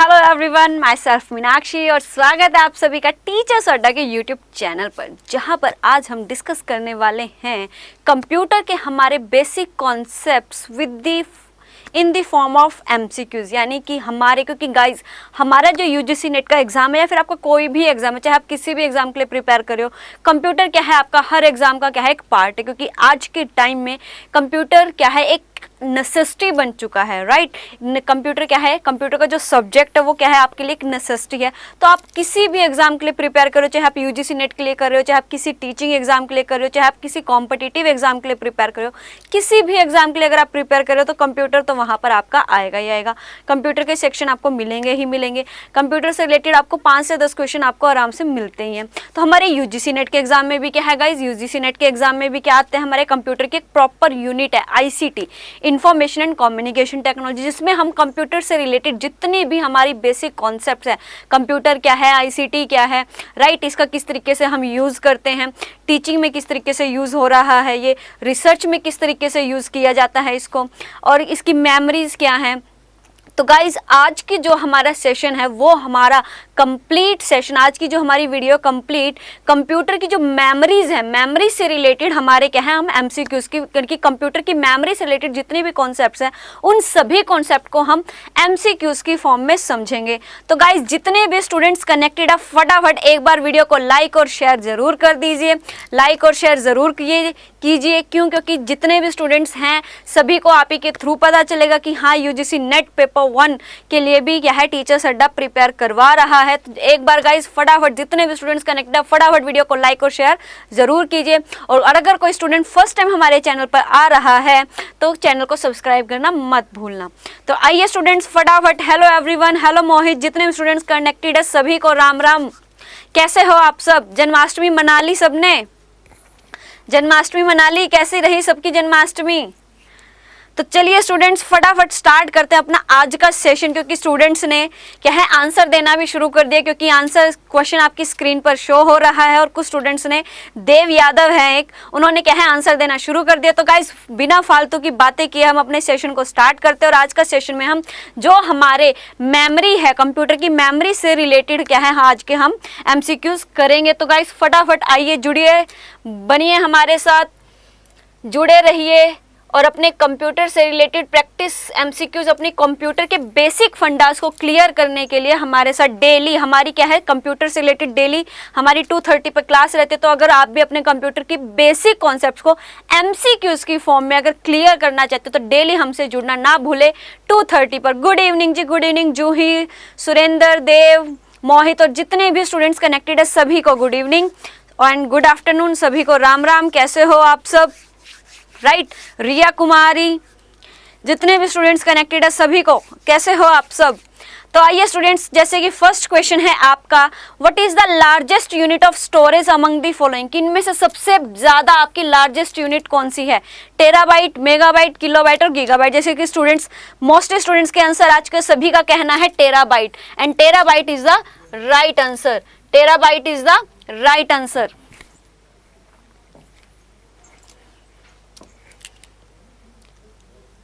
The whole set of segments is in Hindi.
Hello everyone, my self Meenakshi और स्वागत है आप सभी का टीचर्स अड्डा के यूट्यूब चैनल पर, जहां पर आज हम डिस्कस करने वाले हैं कंप्यूटर के हमारे basic concepts in the form of MCQs. यानी कि हमारे, क्योंकि गाइज हमारा जो यूजीसी नेट का एग्जाम है या फिर आपका कोई भी एग्जाम है, चाहे आप किसी भी एग्जाम के लिए प्रिपेयर कर रहे हो, कंप्यूटर क्या है आपका हर एग्जाम का क्या है एक पार्ट है। क्योंकि आज के टाइम में कंप्यूटर क्या है एक नेसेसिटी बन चुका है, राइट। कंप्यूटर क्या है, कंप्यूटर का जो सब्जेक्ट है वो क्या है आपके लिए एक नेसेसिटी है। तो आप किसी भी एग्जाम के लिए प्रिपेयर करो, चाहे आप यूजीसी नेट के लिए कर रहे हो, चाहे आप किसी टीचिंग एग्जाम के लिए कर रहे हो, चाहे आप किसी कॉम्पिटिटिव एग्जाम के लिए प्रिपेयर कर रहे हो, किसी भी एग्जाम के लिए अगर आप प्रिपेयर कर रहे हो तो कंप्यूटर तो वहाँ पर आपका आएगा ही आएगा। कंप्यूटर के सेक्शन आपको मिलेंगे ही मिलेंगे। कंप्यूटर से रिलेटेड आपको 5 से 10 क्वेश्चन आपको आराम से मिलते ही हैं। तो हमारे यूजीसी नेट के एग्जाम में भी क्या है गाइज, यूजीसी नेट के एग्जाम में भी क्या आते हैं, हमारे कंप्यूटर की एक प्रॉपर यूनिट है ICT, information and communication technology, जिसमें हम कंप्यूटर से रिलेटेड जितनी भी हमारी बेसिक कॉन्सेप्ट्स है, कंप्यूटर क्या है, आईसीटी क्या है, राइट, इसका किस तरीके से हम यूज़ करते हैं, टीचिंग में किस तरीके से यूज़ हो रहा है, ये रिसर्च में किस तरीके से यूज़ किया जाता है इसको, और इसकी मेमोरीज क्या है। तो गाइज आज की जो हमारा सेशन है वो हमारा कंप्लीट सेशन, आज की जो हमारी वीडियो कंप्लीट कंप्यूटर की जो मेमोरीज है, मेमोरी से रिलेटेड हमारे क्या है, हम एमसीक्यूज की कंप्यूटर की मेमोरी से रिलेटेड जितने भी कॉन्सेप्ट्स हैं उन सभी कॉन्सेप्ट को हम एमसीक्यूज की फॉर्म में समझेंगे। तो गाइज जितने भी स्टूडेंट्स कनेक्टेड है फटाफट एक बार वीडियो को लाइक और शेयर जरूर कर दीजिए, लाइक और शेयर जरूर कीजिए। क्यों? क्योंकि जितने भी स्टूडेंट्स हैं सभी को आप ही के थ्रू पता चलेगा कि हाँ यूजीसी नेट पेपर 1 के लिए भी क्या है टीचर्स अड्डा प्रिपेयर करवा रहा है। तो एक बार गाइज फटाफट जितने भी स्टूडेंट्स कनेक्ट है फटाफट वीडियो को लाइक और शेयर जरूर कीजिए। और अगर कोई स्टूडेंट फर्स्ट टाइम हमारे चैनल पर आ रहा है तो चैनल को सब्सक्राइब करना मत भूलना। तो आइए स्टूडेंट्स फटाफट, हेलो एवरीवन, हेलो मोहित, जितने भी स्टूडेंट्स कनेक्टेड है सभी को राम राम। कैसे हो आप सब? जन्माष्टमी मना ली सबने? जन्माष्टमी मना ली? कैसी रही सबकी जन्माष्टमी? तो चलिए स्टूडेंट्स फटाफट स्टार्ट करते हैं अपना आज का सेशन, क्योंकि स्टूडेंट्स ने क्या है आंसर देना भी शुरू कर दिया, क्योंकि आंसर क्वेश्चन आपकी स्क्रीन पर शो हो रहा है। और कुछ स्टूडेंट्स ने, देव यादव है एक, उन्होंने क्या है आंसर देना शुरू कर दिया। तो गाइस बिना फालतू की बातें किए हम अपने सेशन को स्टार्ट करते हैं। और आज का सेशन में हम जो हमारे मेमोरी है, कंप्यूटर की मेमोरी से रिलेटेड क्या है आज के हम एमसीक्यूज करेंगे। तो गाइस फटाफट आइए, जुड़िए, बनिए हमारे साथ, जुड़े रहिए और अपने कंप्यूटर से रिलेटेड प्रैक्टिस एमसीक्यूज, अपने कंप्यूटर के बेसिक फंडास को क्लियर करने के लिए हमारे साथ डेली, हमारी क्या है कंप्यूटर से रिलेटेड डेली हमारी 2:30 पर क्लास रहती है। तो अगर आप भी अपने कंप्यूटर की बेसिक कॉन्सेप्ट्स को एमसीक्यूज की फॉर्म में अगर क्लियर करना चाहते हो तो डेली हमसे जुड़ना ना भूले 2:30 पर। गुड इवनिंग जी, गुड इवनिंग जूही, सुरेंद्र, देव, मोहित और जितने भी स्टूडेंट्स कनेक्टेड है सभी को good evening and good afternoon, सभी को राम राम। कैसे हो आप सब? राइट, रिया कुमारी, जितने भी स्टूडेंट्स कनेक्टेड है सभी को, कैसे हो आप सब? तो आइए स्टूडेंट्स, जैसे कि फर्स्ट क्वेश्चन है आपका, what is the largest unit of storage among the following? कि इनमें से सबसे ज्यादा आपकी लार्जेस्ट यूनिट कौन सी है? टेराबाइट, मेगाबाइट, किलोबाइट और गीगाबाइट। जैसे कि स्टूडेंट्स, मोस्टली स्टूडेंट्स के आंसर आज के सभी का कहना है terabyte, and terabyte is the right answer. Terabyte is the right answer.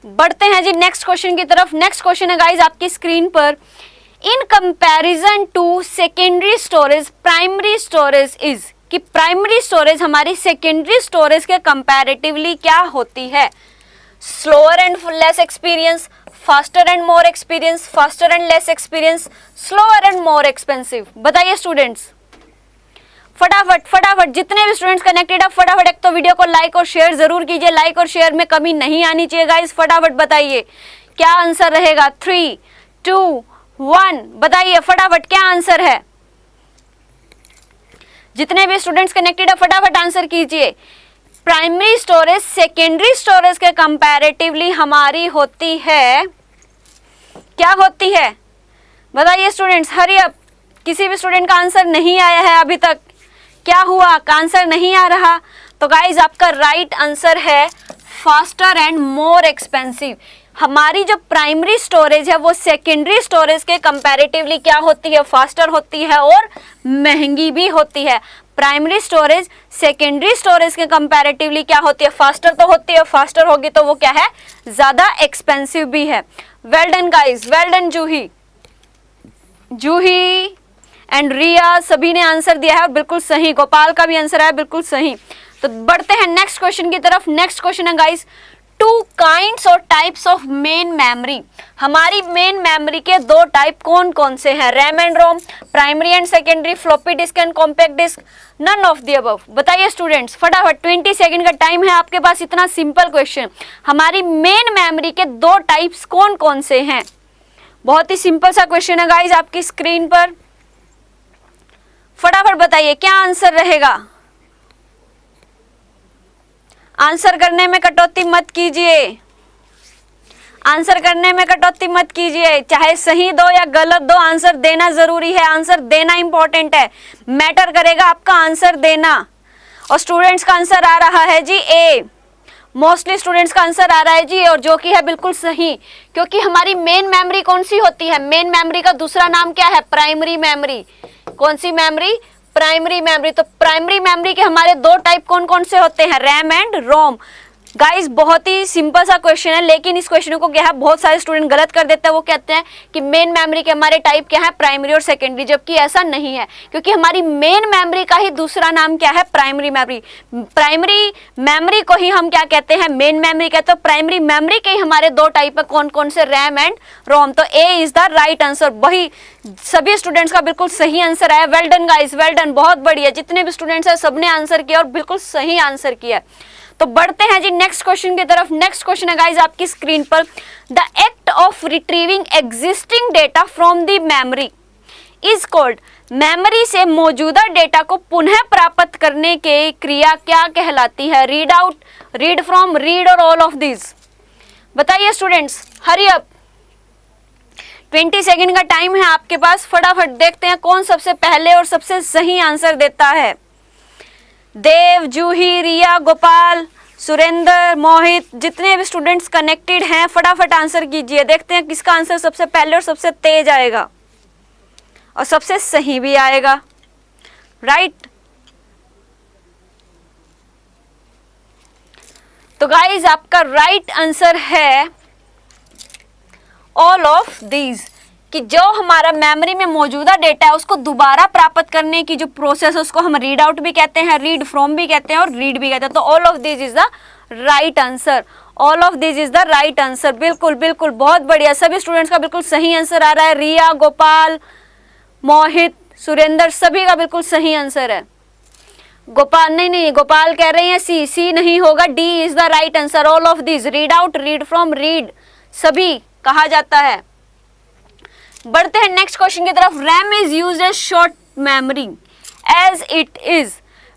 बढ़ते हैं जी नेक्स्ट क्वेश्चन की तरफ। नेक्स्ट क्वेश्चन है गाइज आपकी स्क्रीन पर, in comparison to secondary storage primary storage is, कि प्राइमरी स्टोरेज हमारी सेकेंडरी स्टोरेज के कंपैरेटिवली क्या होती है? Slower and less experience, faster and more experience, faster and less experience, slower and more expensive. बताइए स्टूडेंट्स फटाफट फटाफट, जितने भी स्टूडेंट्स कनेक्टेड है फटाफट एक तो वीडियो को लाइक और शेयर जरूर कीजिए, लाइक और शेयर में कमी नहीं आनी चाहिए गाइस। फटाफट बताइए क्या आंसर रहेगा? 3, 2, 1 बताइए फटाफट क्या आंसर है? जितने भी स्टूडेंट्स कनेक्टेड है फटाफट आंसर कीजिए। प्राइमरी स्टोरेज सेकेंडरी स्टोरेज के कंपैरेटिवली हमारी होती है, क्या होती है? बताइए स्टूडेंट्स, हरी अप। किसी भी स्टूडेंट का आंसर नहीं आया है अभी तक, क्या हुआ? आंसर नहीं आ रहा? तो गाइज आपका राइट आंसर है फास्टर एंड मोर एक्सपेंसिव। हमारी जो प्राइमरी स्टोरेज है वो सेकेंडरी स्टोरेज के कंपैरेटिवली क्या होती है? फास्टर होती है और महंगी भी होती है। प्राइमरी स्टोरेज सेकेंडरी स्टोरेज के कंपैरेटिवली क्या होती है? फास्टर तो होती है, फास्टर होगी तो वो क्या है? ज्यादा एक्सपेंसिव भी है। Well done guys, well done Juhi. Juhi and Riya सभी ने आंसर दिया है और बिल्कुल सही। गोपाल का भी आंसर है बिल्कुल सही। तो बढ़ते हैं नेक्स्ट क्वेश्चन की तरफ। नेक्स्ट क्वेश्चन है गाइस, टू काइंड्स और टाइप्स ऑफ मेन मेमोरी। हमारी मेन मेमोरी के दो टाइप कौन कौन से हैं? RAM and ROM, primary and secondary, floppy disk and compact disk, none of the above. बताइए स्टूडेंट्स फटाफट, 20 सेकंड का टाइम है आपके पास। इतना सिंपल क्वेश्चन, हमारी मेन मेमोरी के दो टाइप्स कौन कौन से हैं? बहुत ही सिंपल सा क्वेश्चन है गाइज आपकी स्क्रीन पर। फटाफट बताइए क्या आंसर रहेगा। आंसर करने में कटौती मत कीजिए, आंसर करने में कटौती मत कीजिए। चाहे सही दो या गलत दो, आंसर देना जरूरी है। आंसर देना इंपॉर्टेंट है, मैटर करेगा आपका आंसर देना। और स्टूडेंट्स का आंसर आ रहा है जी ए। मोस्टली स्टूडेंट्स का आंसर आ रहा है जी, और जो कि है बिल्कुल सही। क्योंकि हमारी मेन मेमोरी कौन सी होती है? मेन मेमोरी का दूसरा नाम क्या है? Primary memory. कौन सी मेमोरी? Primary memory. तो प्राइमरी मेमोरी के हमारे दो टाइप कौन कौन से होते हैं? RAM and Rome. गाइस बहुत ही सिंपल सा क्वेश्चन है, लेकिन इस क्वेश्चन को क्या है बहुत सारे स्टूडेंट गलत कर देते हैं। वो कहते हैं कि मेन मेमोरी के हमारे टाइप क्या है? प्राइमरी और सेकेंडरी, जबकि ऐसा नहीं है। क्योंकि हमारी मेन मेमोरी का ही दूसरा नाम क्या है? Primary memory. प्राइमरी मेमोरी को ही हम क्या कहते हैं? मेन मेमोरी कहते हैं। प्राइमरी मेमोरी के ही हमारे दो टाइप है, कौन कौन से? रैम एंड रोम। तो A is the right answer. वही सभी स्टूडेंट्स का बिल्कुल सही आंसर है। Well done guys, well done, बहुत बढ़िया। जितने भी स्टूडेंट्स हैं सबने आंसर किया और बिल्कुल सही आंसर किया। तो बढ़ते हैं जी नेक्स्ट क्वेश्चन की तरफ। नेक्स्ट क्वेश्चन है गाइस आपकी स्क्रीन पर, the act of retrieving existing data from the memory is called. Memory से मौजूदा डेटा को पुनः प्राप्त करने की क्रिया क्या कहलाती है? Read out, read from, read और ऑल ऑफ दिस। बताइए स्टूडेंट्स, हरी अप, 20 सेकंड का टाइम है आपके पास। फटाफट देखते हैं कौन सबसे पहले और सबसे सही आंसर देता है। देव, जूही, रिया, गोपाल, सुरेंद्र, मोहित, जितने भी स्टूडेंट्स कनेक्टेड हैं फटाफट आंसर कीजिए। देखते हैं किसका आंसर सबसे पहले और सबसे तेज आएगा और सबसे सही भी आएगा। राइट। तो गाइज आपका राइट आंसर है ऑल ऑफ दीज, कि जो हमारा मेमोरी में मौजूदा डेटा है उसको दोबारा प्राप्त करने की जो प्रोसेस है उसको हम रीड आउट भी कहते हैं, रीड फ्रॉम भी कहते हैं और रीड भी कहते हैं। तो all of this is the right answer. All of this is the right answer. बिल्कुल बिल्कुल, बहुत बढ़िया। सभी स्टूडेंट्स का बिल्कुल सही आंसर आ रहा है। रिया, गोपाल, मोहित, सुरेंद्र, सभी का बिल्कुल सही आंसर है। गोपाल नहीं, गोपाल कह रहे हैं सी, सी नहीं होगा, D is the right answer. All of this, read out, read from, read, सभी कहा जाता है। बढ़ते हैं नेक्स्ट क्वेश्चन की तरफ। RAM is used as short memory as it is.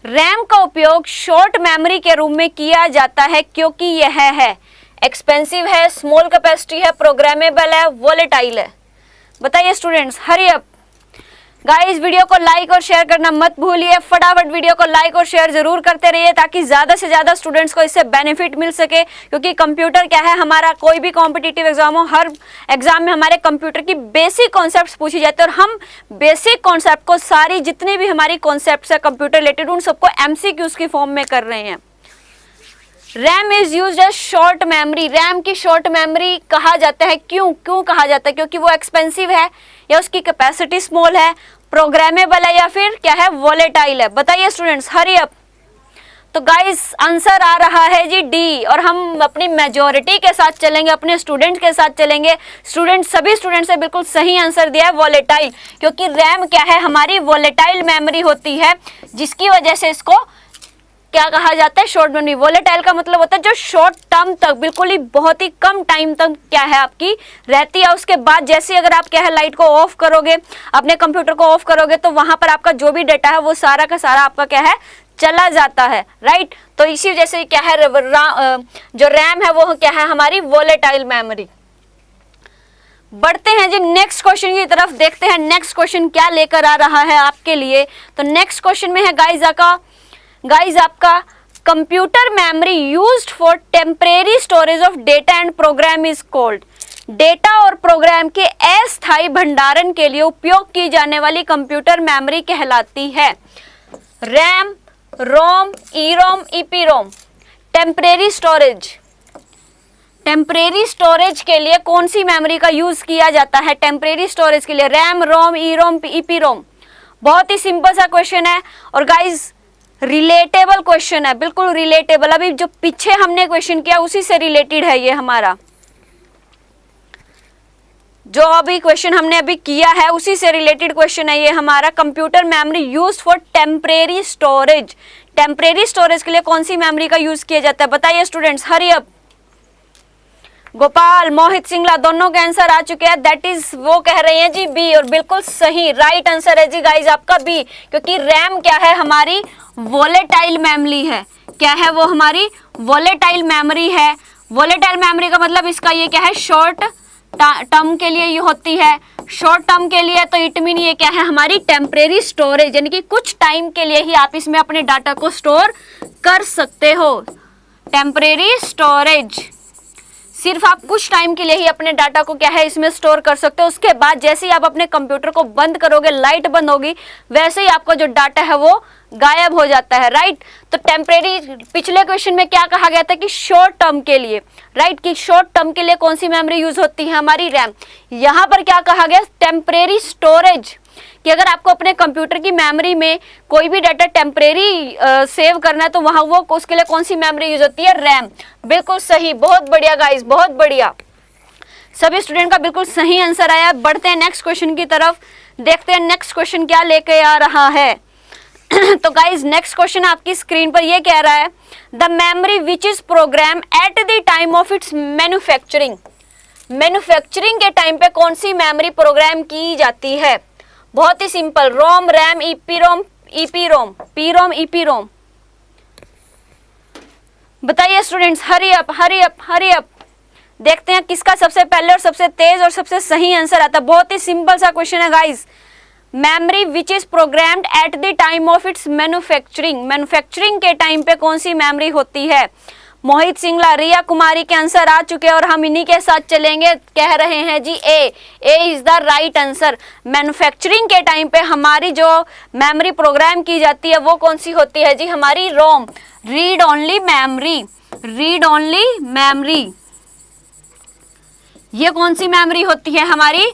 RAM का उपयोग शॉर्ट मेमोरी के रूप में किया जाता है क्योंकि यह है एक्सपेंसिव है, स्मॉल कैपेसिटी है, प्रोग्रामेबल है, वोलेटाइल है। बताइए students, hurry up. Guys video को लाइक और शेयर करना मत भूलिए। फटाफट वीडियो को लाइक और शेयर जरूर करते रहिए ताकि ज्यादा से ज्यादा स्टूडेंट्स को इससे बेनिफिट मिल सके। क्योंकि कंप्यूटर क्या है, हमारा कोई भी कॉम्पिटिटिव एग्जाम हो, हर एग्जाम में हमारे कंप्यूटर की बेसिक कॉन्सेप्ट्स पूछी जाती है और हम बेसिक कॉन्सेप्ट को, सारी जितनी भी हमारी कॉन्सेप्ट्स है कंप्यूटर रिलेटेड, उन सबको MCQs की फॉर्म में कर रहे हैं। RAM is used as short memory. RAM की शॉर्ट मेमोरी कहा जाता है, क्यों कहा जाता है? क्योंकि वो एक्सपेंसिव है या उसकी कैपेसिटी स्मॉल है, प्रोग्रामेबल है या फिर क्या है, वोलेटाइल है। बताइए स्टूडेंट्स, हरी अप। तो गाइस आंसर आ रहा है जी डी, और हम अपनी मेजॉरिटी के साथ चलेंगे, अपने स्टूडेंट्स के साथ चलेंगे। सभी स्टूडेंट्स ने बिल्कुल सही आंसर दिया है, वोलेटाइल। क्योंकि रैम क्या है, हमारी वोलेटाइल मेमोरी होती है, जिसकी वजह से इसको क्या कहा जाता है, शॉर्ट मेमोरी। वोलेटाइल का मतलब होता है जो शॉर्ट टर्म तक, बिल्कुल ही बहुत ही कम टाइम तक क्या है आपकी रहती है। उसके बाद जैसे अगर आप क्या है लाइट को ऑफ करोगे, अपने कंप्यूटर को ऑफ करोगे, तो वहां पर आपका जो भी डेटा है वो सारा का सारा आपका क्या है, चला जाता है। राइट। तो इसी वजह से क्या है, जो रैम है वो क्या है, हमारी वोलेटाइल मेमोरी। बढ़ते हैं जी नेक्स्ट क्वेश्चन की तरफ, देखते हैं नेक्स्ट क्वेश्चन क्या लेकर आ रहा है आपके लिए। तो नेक्स्ट क्वेश्चन में है गाइज आपका computer memory used for temporary storage of data and program is called. Data और प्रोग्राम के अस्थायी भंडारण के लिए उपयोग की जाने वाली कंप्यूटर मेमोरी कहलाती है रैम, रोम, ईरोम, ईपीरोम। टेम्परेरी स्टोरेज, टेम्परेरी स्टोरेज के लिए कौन सी मेमोरी का यूज किया जाता है? टेम्परेरी स्टोरेज के लिए रैम, रोम, ई रोम, ईपी रोम। बहुत ही सिंपल सा क्वेश्चन है और गाइज रिलेटेबल क्वेश्चन है, बिल्कुल रिलेटेबल। अभी जो पीछे हमने क्वेश्चन किया उसी से रिलेटेड है ये हमारा, जो अभी क्वेश्चन हमने अभी किया है उसी से रिलेटेड क्वेश्चन है ये हमारा। Computer memory use for temporary storage. Temporary storage के लिए कौन सी मेमोरी का यूज किया जाता है? बताइए स्टूडेंट्स, हरी अप। गोपाल, मोहित सिंगला दोनों के आंसर आ चुके हैं। दैट इज वो कह रहे हैं जी बी, और बिल्कुल सही राइट आंसर है जी गाइज आपका बी, क्योंकि रैम क्या है? हमारी वोलेटाइल मेमोरी है। क्या है वो? हमारी वोलेटाइल मेमोरी है। वोलेटाइल मेमोरी का मतलब इसका ये क्या है? शॉर्ट टर्म के लिए ये होती है, शॉर्ट टर्म के लिए, तो इट मीन ये क्या है? हमारी टेम्परेरी स्टोरेज, यानी कि कुछ टाइम के लिए ही आप इसमें अपने डाटा को स्टोर कर सकते हो। टेम्परेरी स्टोरेज, सिर्फ आप कुछ टाइम के लिए ही अपने डाटा को क्या है? इसमें स्टोर कर सकते हो। उसके बाद जैसे ही आप अपने कंप्यूटर को बंद करोगे, लाइट बंद होगी, वैसे ही आपका जो डाटा है वो गायब हो जाता है, राइट। तो टेम्परेरी, पिछले क्वेश्चन में क्या कहा गया था कि शॉर्ट टर्म के लिए, राइट, कि शॉर्ट टर्म के लिए कौन सी मेमोरी यूज होती है? हमारी रैम। यहाँ पर क्या कहा गया? टेम्परेरी स्टोरेज, कि अगर आपको अपने कंप्यूटर की मेमोरी में कोई भी डाटा टेम्परेरी सेव करना है तो वहां वो उसके लिए कौन सी मेमोरी यूज होती है? रैम। बिल्कुल सही, बहुत बढ़िया गाइस, बहुत बढ़िया। सभी स्टूडेंट का बिल्कुल सही आंसर आया। बढ़ते हैं नेक्स्ट क्वेश्चन की तरफ, देखते हैं नेक्स्ट क्वेश्चन क्या लेके आ रहा है। तो गाइज नेक्स्ट क्वेश्चन आपकी स्क्रीन पर ये कह रहा है, the memory which is program at the time of its manufacturing. Manufacturing के टाइम पे कौन सी मेमोरी प्रोग्राम की जाती है? बहुत ही simple, ROM, RAM, EP ROM, P ROM, EP ROM. बताइए students, hurry up, hurry up, hurry up. देखते हैं किसका सबसे पहले और सबसे तेज और सबसे सही आंसर आता है। बहुत ही सिंपल सा क्वेश्चन है guys. Memory which is programmed eight the time of its manufacturing. Manufacturing के टाइम पे कौन सी मेमोरी होती है? मोहित सिंगला, रिया कुमारी के आंसर आ चुके हैं और हम इन्हीं के साथ चलेंगे। कह रहे हैं जी A is the right answer. Manufacturing के टाइम पे हमारी जो मेमोरी प्रोग्राम की जाती है वो कौन सी होती है जी? हमारी ROM, read only memory, read only memory. ये कौन सी मेमोरी होती है? हमारी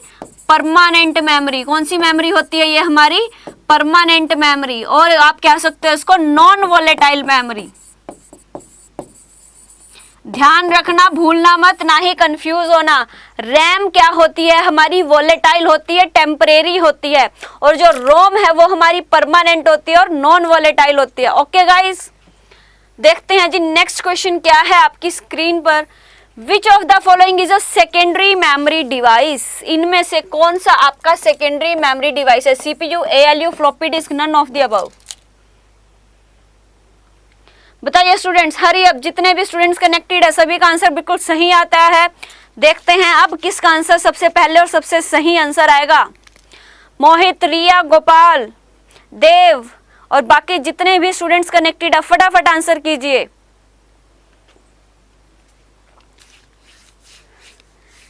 परमानेंट मेमोरी। कौन सी मेमोरी होती है ये? हमारी परमानेंट मेमोरी, और आप कह सकते हो इसको नॉन वोलेटाइल मेमोरी। ध्यान रखना, भूलना मत, ना ही कंफ्यूज होना। रैम क्या होती है? हमारी वोलेटाइल होती है, टेम्परेरी होती है, और जो रोम है वो हमारी परमानेंट होती है और नॉन वोलेटाइल होती है। ओके गाइस, देखते हैं जी नेक्स्ट क्वेश्चन क्या है आपकी स्क्रीन पर। Which of the following is a secondary memory device. इनमें से कौन सा आपका सेकेंडरी मेमोरी डिवाइस है? CPU, ALU, floppy disk, none of the above. बताइए स्टूडेंट्स, हरी अब। जितने भी स्टूडेंट्स कनेक्टेड है सभी का आंसर बिल्कुल सही आता है। देखते हैं अब किसका आंसर सबसे पहले और सबसे सही आंसर आएगा। मोहित, रिया, गोपाल, देव और बाकी जितने भी स्टूडेंट्स कनेक्टेड है फटाफट आंसर कीजिए।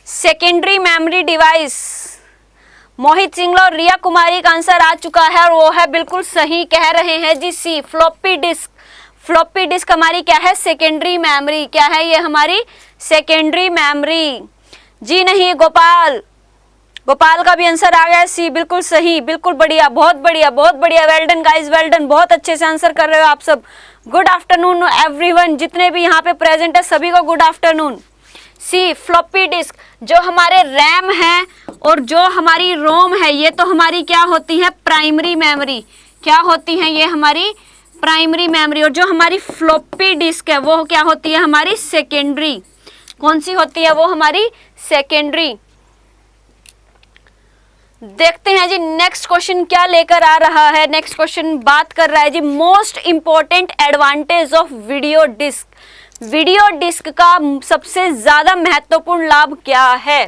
सेकेंडरी मेमोरी डिवाइस, मोहित सिंगला और रिया कुमारी का आंसर आ चुका है और वो है बिल्कुल सही। कह रहे हैं जी सी, फ्लॉपी डिस्क। फ्लॉपी डिस्क हमारी क्या है? Secondary memory. क्या है ये? हमारी सेकेंडरी मेमोरी। जी नहीं, गोपाल, गोपाल का भी आंसर आ गया सी, बिल्कुल सही, बिल्कुल बढ़िया, बहुत बढ़िया, बहुत बढ़िया। Well done guys, well done, बहुत अच्छे से आंसर कर रहे हो आप सब। गुड आफ्टरनून एवरीवन, जितने भी यहाँ पे प्रेजेंट है सभी को गुड आफ्टरनून। सी, फ्लॉपी डिस्क, जो हमारे रैम है और जो हमारी रोम है ये तो हमारी क्या होती है? Primary memory. क्या होती है ये? हमारी प्राइमरी मेमोरी। और जो हमारी फ्लॉपी डिस्क है वो क्या होती है? हमारी सेकेंडरी। कौन सी होती है वो? हमारी सेकेंडरी। देखते हैं जी नेक्स्ट क्वेश्चन क्या लेकर आ रहा है। नेक्स्ट क्वेश्चन बात कर रहा है जी most important advantage of video disc. Video disc का सबसे ज्यादा महत्वपूर्ण लाभ क्या है?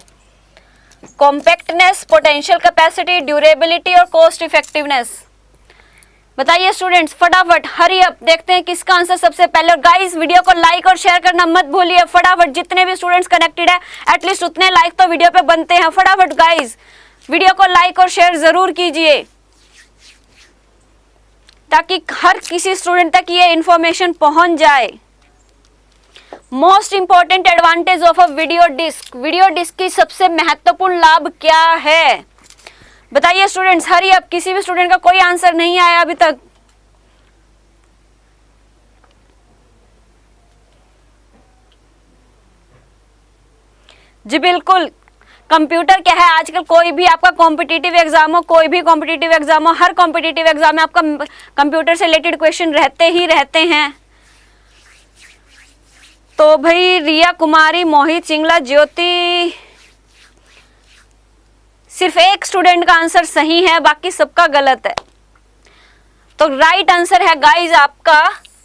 कॉम्पैक्टनेस, पोटेंशियल कैपेसिटी, ड्यूरेबिलिटी और कॉस्ट इफेक्टिवनेस। बताइए स्टूडेंट्स फटाफट, हरी अप। देखते हैं किसका आंसर सबसे पहले। और गाइस वीडियो को लाइक और शेयर करना मत भूलिए फटाफट। जितने भी स्टूडेंट्स कनेक्टेड है एटलीस्ट उतने लाइक तो वीडियो पे बनते हैं। फटाफट गाइस वीडियो को लाइक और शेयर जरूर कीजिए ताकि हर किसी स्टूडेंट तक ये इंफॉर्मेशन पहुंच जाए। Most important advantage of a video disc, video disc की सबसे महत्वपूर्ण लाभ क्या है? बताइए स्टूडेंट्स, हरी अब, किसी भी स्टूडेंट का कोई आंसर नहीं आया अभी तक। जी बिल्कुल, कंप्यूटर क्या है, आजकल कोई भी आपका कॉम्पिटिटिव एग्जाम हो, कोई भी कॉम्पिटिटिव एग्जाम हो, हर कॉम्पिटिटिव एग्जाम में आपका कंप्यूटर से रिलेटेड क्वेश्चन रहते ही रहते हैं। तो भाई रिया कुमारी, मोहित सिंगला, ज्योति, सिर्फ एक स्टूडेंट का आंसर सही है, बाकी सबका गलत है। तो राइट आंसर है गाइज आपका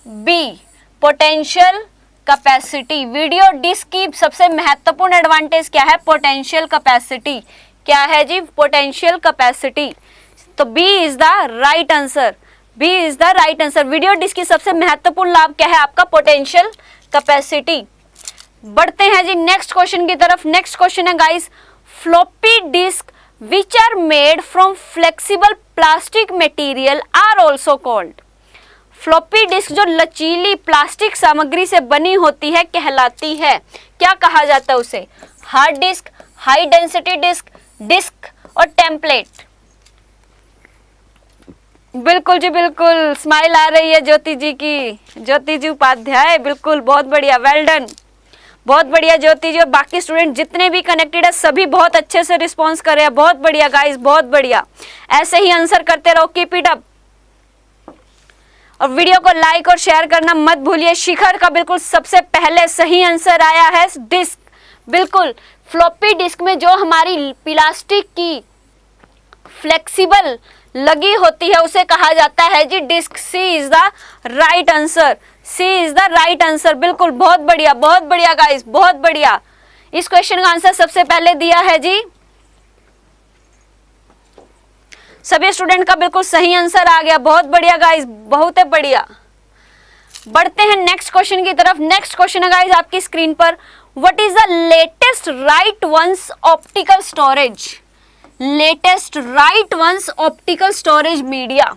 B, potential capacity. Video disc की सबसे महत्वपूर्ण एडवांटेज क्या है? Potential capacity. क्या है जी? Potential capacity. तो B is the right answer, B is the right answer. Video disc की सबसे महत्वपूर्ण लाभ क्या है? आपका पोटेंशियल कैपेसिटी। बढ़ते हैं जी नेक्स्ट क्वेश्चन की तरफ। नेक्स्ट क्वेश्चन है guys, floppy disk which are made from flexible plastic material are also called। Floppy disk जो लचीली प्लास्टिक सामग्री से बनी होती है कहलाती है, क्या कहा जाता है उसे? Hard disk, high density disk, disk और टेम्पलेट। बिल्कुल जी बिल्कुल, स्माइल आ रही है ज्योति जी की, ज्योति जी उपाध्याय, बिल्कुल बहुत बढ़िया, वेल डन, बहुत बढ़िया ज्योति जी। और बाकी स्टूडेंट जितने भी कनेक्टेड है सभी बहुत अच्छे से रिस्पॉन्स कर रहे हैं, बहुत बढ़िया गाइस, बहुत बढ़िया। ऐसे ही आंसर करते रहो, कीप इट अप। और वीडियो को लाइक और शेयर करना मत भूलिए। शिखर का बिल्कुल सबसे पहले सही आंसर आया है डिस्क। बिल्कुल, फ्लॉपी डिस्क में जो हमारी प्लास्टिक की फ्लेक्सिबल लगी होती है उसे कहा जाता है जी disc. C is the right answer, C is the right answer. बिल्कुल, बहुत बढ़िया गाइस, बहुत बढ़िया। इस क्वेश्चन का आंसर सबसे पहले दिया है जी, सभी स्टूडेंट का बिल्कुल सही आंसर आ गया, बहुत बढ़िया गाइस, बहुत बढ़िया। बढ़ते हैं नेक्स्ट क्वेश्चन की तरफ। नेक्स्ट क्वेश्चन है गाइस आपकी स्क्रीन पर, what is the latest write once optical storage? Latest write once optical storage media,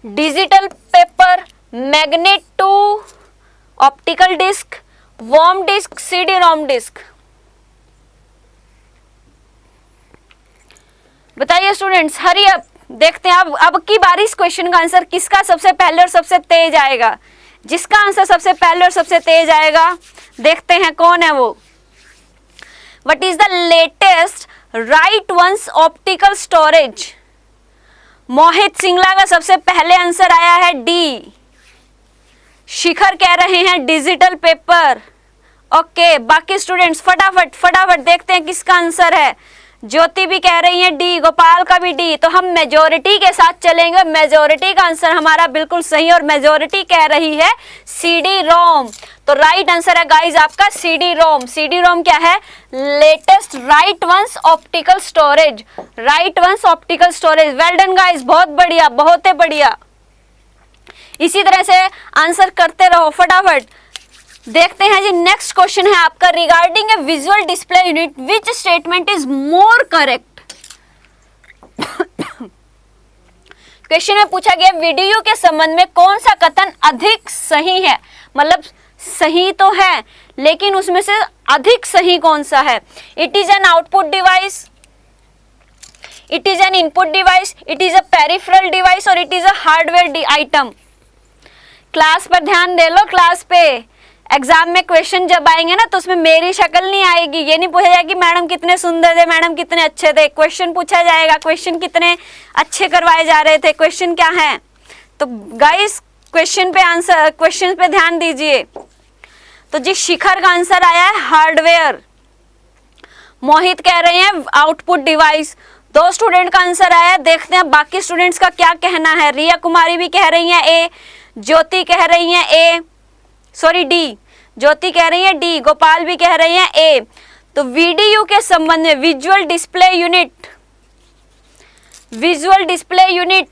digital paper, magneto optical disk, worm disk, CD ROM disk. बताइए स्टूडेंट्स, हरी अप। देखते हैं अब की बारी इस क्वेश्चन का आंसर किसका सबसे पहले और सबसे तेज आएगा। जिसका आंसर सबसे पहले और सबसे तेज आएगा, देखते हैं कौन है वो। What is the latest write once optical storage? Mohit Singla का सबसे पहले आंसर आया है डी। शिखर कह रहे हैं डिजिटल पेपर। ओके, बाकी स्टूडेंट्स फटाफट देखते हैं किसका आंसर है। ज्योति भी कह रही है डी, गोपाल का भी डी। तो हम मेजोरिटी के साथ चलेंगे, मेजोरिटी का आंसर हमारा बिल्कुल सही, और मेजोरिटी कह रही है सीडी रोम। तो राइट आंसर है गाइज आपका सीडी रोम। सीडी रोम क्या है? Latest write once optical storage, write once optical storage. Well done guys, बहुत बढ़िया, बहुत बढ़िया। इसी तरह से आंसर करते रहो फटाफट। देखते हैं जी नेक्स्ट क्वेश्चन है आपका, regarding A visual display unit which statement is more correct? Question में पूछा गया वीडियो के संबंध में कौन सा कथन अधिक सही है? मतलब सही तो है लेकिन उसमें से अधिक सही कौन सा है? It is an output device, it is an input device, it is a peripheral device और it is a hardware item. Class पर ध्यान दे लो, क्लास पे। एग्जाम में क्वेश्चन जब आएंगे ना तो उसमें मेरी शक्ल नहीं आएगी, ये नहीं पूछा जाएगा कि मैडम कितने सुंदर थे, मैडम कितने अच्छे थे। क्वेश्चन पूछा जाएगा क्वेश्चन कितने अच्छे करवाए जा रहे थे, क्वेश्चन क्या है। तो गाइस क्वेश्चन पे आंसर, क्वेश्चन पे ध्यान दीजिए। तो जी शिखर का आंसर आया है हार्डवेयर, मोहित कह रहे हैं आउटपुट डिवाइस। दो स्टूडेंट का आंसर आया, देखते हैं बाकी स्टूडेंट्स का क्या कहना है। रिया कुमारी भी कह रही हैं ए, ज्योति कह रही हैं ए, सॉरी डी, ज्योति कह रही है डी, गोपाल भी कह रही हैं ए। तो वीडियो के संबंध में visual display unit, visual display unit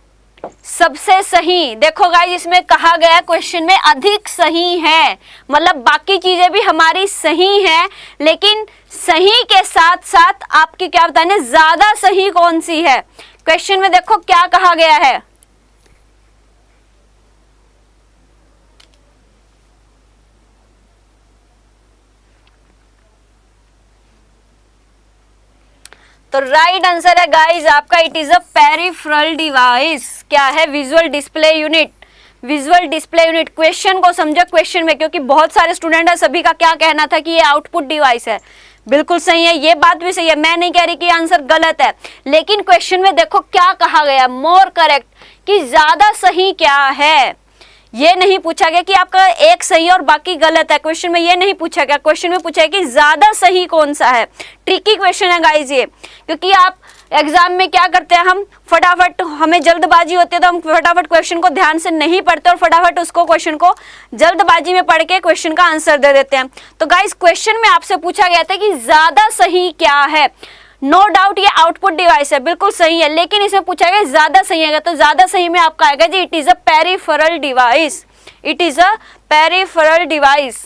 सबसे सही। देखो गाइस इसमें कहा गया क्वेश्चन में अधिक सही है, मतलब बाकी चीजें भी हमारी सही हैं लेकिन सही के साथ साथ आपकी क्या बताने ज्यादा सही कौन सी है। क्वेश्चन में देखो क्या कहा गया है, तो राइट आंसर है गाइस आपका, it is a peripheral device. क्या है? Visual display unit. Visual display unit. Question को समझो क्वेश्चन में, क्योंकि बहुत सारे स्टूडेंट है, सभी का क्या कहना था कि ये आउटपुट डिवाइस है। बिल्कुल सही है, ये बात भी सही है, मैं नहीं कह रही कि आंसर गलत है, लेकिन क्वेश्चन में देखो क्या कहा गया, मोर करेक्ट, कि ज्यादा सही क्या है। ये नहीं पूछा गया कि आपका एक सही और बाकी गलत है, क्वेश्चन में ये नहीं पूछा गया। क्वेश्चन में पूछा है कि ज्यादा सही कौन सा है। ट्रिकी क्वेश्चन है गाइस ये, क्योंकि आप एग्जाम में क्या करते हैं, हम फटाफट, हमें जल्दबाजी होती है तो हम फटाफट क्वेश्चन को ध्यान से नहीं पढ़ते और फटाफट उसको क्वेश्चन को जल्दबाजी में पढ़ के क्वेश्चन का आंसर दे देते हैं। तो गाइस क्वेश्चन में आपसे पूछा गया था कि ज्यादा सही क्या है। नो डाउट ये आउटपुट डिवाइस है, बिल्कुल सही है, लेकिन इसमें पूछा गया ज्यादा सही है, तो ज्यादा सही में आपका आएगा जी, it is a peripheral device. It is a peripheral device.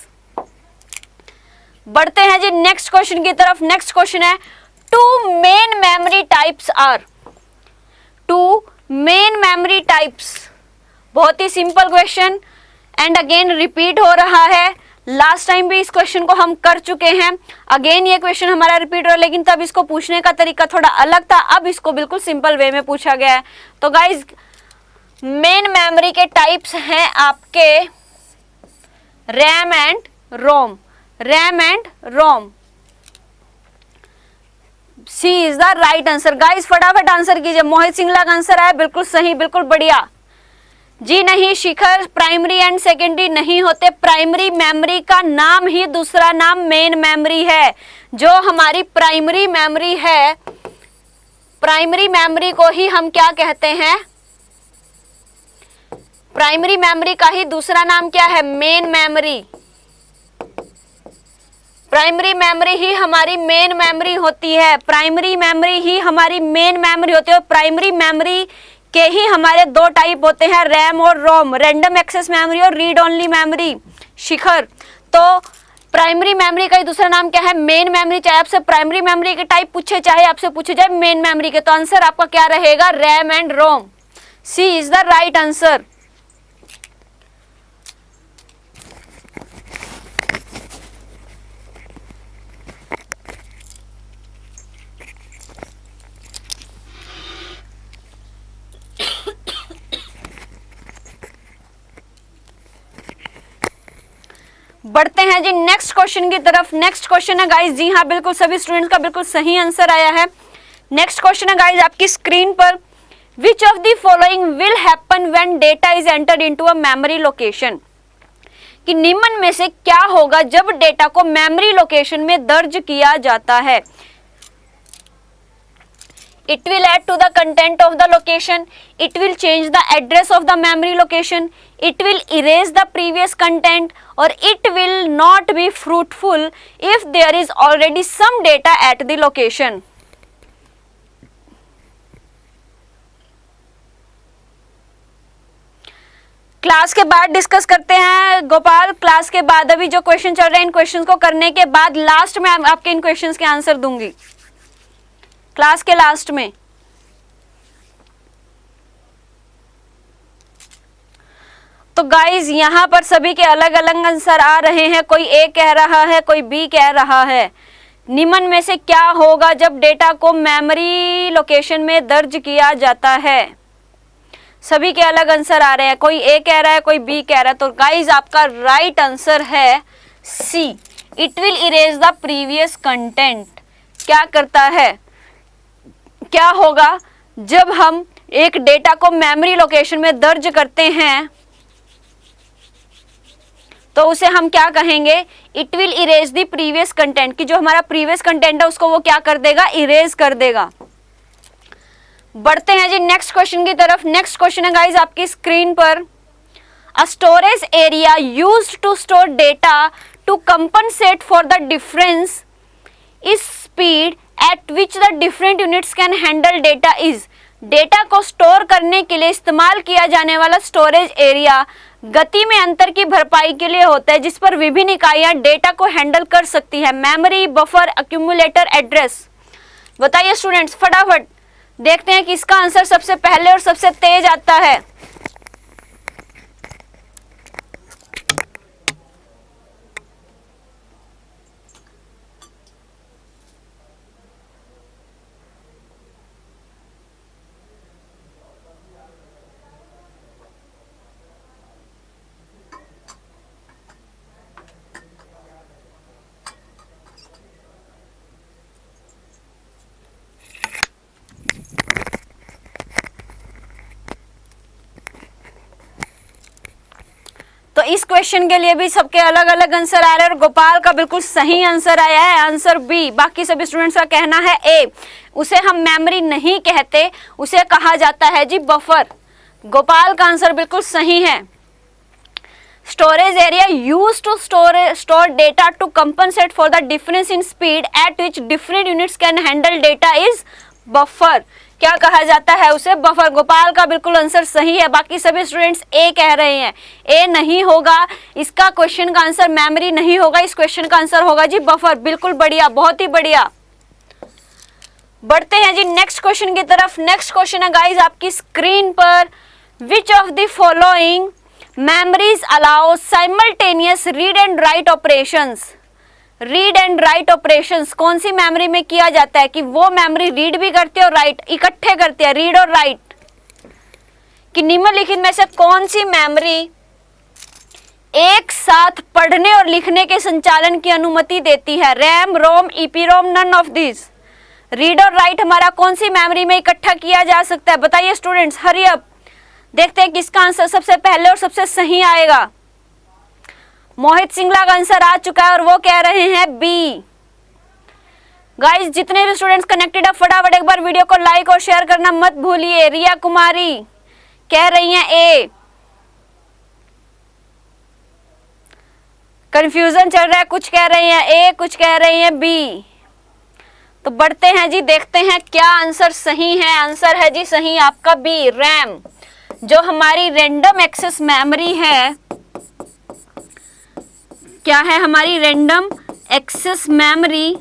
बढ़ते हैं जी नेक्स्ट क्वेश्चन की तरफ। नेक्स्ट क्वेश्चन है, two main memory types are. Two main memory types. बहुत ही simple question and again repeat हो रहा है। लास्ट टाइम भी इस क्वेश्चन को हम कर चुके हैं, अगेन ये क्वेश्चन हमारा रिपीट हो रहा है, लेकिन तब इसको पूछने का तरीका थोड़ा अलग था, अब इसको बिल्कुल सिंपल वे में पूछा गया है। तो गाइज मेन मेमोरी के टाइप्स हैं आपके RAM and ROM. RAM and ROM. C is the right answer. Guys फटाफट आंसर कीजिए। मोहित सिंगला का आंसर है बिल्कुल सही, बिल्कुल बढ़िया। जी नहीं शिखर, प्राइमरी एंड सेकेंडरी नहीं होते। प्राइमरी मेमोरी का नाम ही दूसरा नाम मेन मेमोरी है। जो हमारी प्राइमरी मेमोरी है, प्राइमरी मेमोरी को ही हम क्या कहते हैं, प्राइमरी मेमोरी का ही दूसरा नाम क्या है, मेन मेमोरी। प्राइमरी मेमोरी ही हमारी मेन मेमोरी होती है। प्राइमरी मेमोरी ही हमारी मेन मेमोरी होती है। प्राइमरी मेमोरी के ही हमारे दो टाइप होते हैं, रैम और रोम, रैंडम एक्सेस मेमोरी और रीड ओनली मेमोरी। शिखर, तो प्राइमरी मेमोरी का ही दूसरा नाम क्या है, मेन मेमोरी। चाहे आपसे प्राइमरी मेमोरी के टाइप पूछे, चाहे आपसे पूछे जाए मेन मेमोरी के, तो आंसर आपका क्या रहेगा, RAM and ROM. C is the right answer. बढ़ते हैं जी नेक्स्ट क्वेश्चन की तरफ। नेक्स्ट क्वेश्चन है गाइस, जी हाँ बिल्कुल सभी स्टूडेंट्स का बिल्कुल सही आंसर आया है। नेक्स्ट क्वेश्चन है गाइस आपकी स्क्रीन पर, which of the following will happen when data is entered into a memory location. कि निम्न में से क्या होगा जब डेटा को मेमोरी लोकेशन में दर्ज किया जाता है। It will add to the content of the location. It will change the address of the memory location. It will erase the previous content, or it will not be fruitful if there is already some data at the location. Class के बाद डिस्कस करते हैं गोपाल, क्लास के बाद। अभी जो क्वेश्चन चल रहे हैं इन क्वेश्चंस को करने के बाद लास्ट में आपके इन क्वेश्चंस के आंसर दूंगी, क्लास के लास्ट में। तो गाइज यहां पर सभी के अलग अलग आंसर आ रहे हैं, कोई ए कह रहा है, कोई बी कह रहा है। निम्न में से क्या होगा जब डेटा को मेमोरी लोकेशन में दर्ज किया जाता है। सभी के अलग आंसर आ रहे हैं, कोई ए कह रहा है, कोई बी कह रहा है। तो गाइज आपका राइट आंसर है C, it will erase the previous content. क्या करता है, क्या होगा जब हम एक डेटा को मेमोरी लोकेशन में दर्ज करते हैं तो उसे हम क्या कहेंगे, it will erase the previous content. कि जो हमारा प्रीवियस कंटेंट है उसको वो क्या कर देगा, इरेज कर देगा। बढ़ते हैं जी नेक्स्ट क्वेश्चन की तरफ। नेक्स्ट क्वेश्चन है गाइज आपकी स्क्रीन पर, a storage area used to store data to compensate for the difference is speed at which the different units can handle data is. Data को स्टोर करने के लिए इस्तेमाल किया जाने वाला स्टोरेज एरिया गति में अंतर की भरपाई के लिए होता है, जिस पर विभिन्न इकाइयां डेटा को हैंडल कर सकती है। Memory, buffer, accumulator, address. बताइए स्टूडेंट्स फटाफट, देखते हैं कि इसका आंसर सबसे पहले और सबसे तेज आता है। इस क्वेश्चन के लिए भी सबके अलग अलग आंसर आ रहे हैं और गोपाल का बिल्कुल सही आंसर आया है, आंसर बी। बाकी सभी स्टूडेंट्स का कहना है ए। उसे हम मेमोरी नहीं कहते, उसे कहा जाता है जी बफर। गोपाल का आंसर बिल्कुल सही है। Storage area used to store data to compensate for the difference in speed at which different units can handle data is buffer. क्या कहा जाता है उसे? बफर। गोपाल का बिल्कुल आंसर सही है। बाकी सभी स्टूडेंट्स ए कह रहे हैं। ए नहीं होगा, इसका क्वेश्चन का आंसर मेमोरी नहीं होगा, इस क्वेश्चन का आंसर होगा जी बफर। बिल्कुल बढ़िया, बहुत ही बढ़िया। बढ़ते हैं जी नेक्स्ट क्वेश्चन की तरफ। नेक्स्ट क्वेश्चन है गाइज आपकी स्क्रीन पर, which of the following memories allow simultaneous read and right operations. Read and right operations कौन सी मेमोरी में किया जाता है कि वो मेमोरी रीड भी करती है और राइट इकट्ठे करती है, रीड और राइट। कि निम्नलिखित में से कौन सी मेमोरी एक साथ पढ़ने और लिखने के संचालन की अनुमति देती है? RAM, ROM, EPROM, none of this. Read और राइट हमारा कौन सी मेमोरी में इकट्ठा किया जा सकता है? बताइए स्टूडेंट्स, हरी अप। देखते हैं किसका आंसर सबसे पहले और सबसे सही आएगा। मोहित सिंगला का आंसर आ चुका है और वो कह रहे हैं बी। गाइस जितने भी स्टूडेंट्स कनेक्टेड है फटाफट एक बार वीडियो को लाइक और शेयर करना मत भूलिए। रिया कुमारी कह रही हैं ए। कंफ्यूजन चल रहा है, कुछ कह रही हैं ए, कुछ कह रही हैं बी। तो बढ़ते हैं जी, देखते हैं क्या आंसर सही है। आंसर है जी सही आपका बी, रैम। जो हमारी रैंडम एक्सेस मेमोरी है, क्या है हमारी random access memory.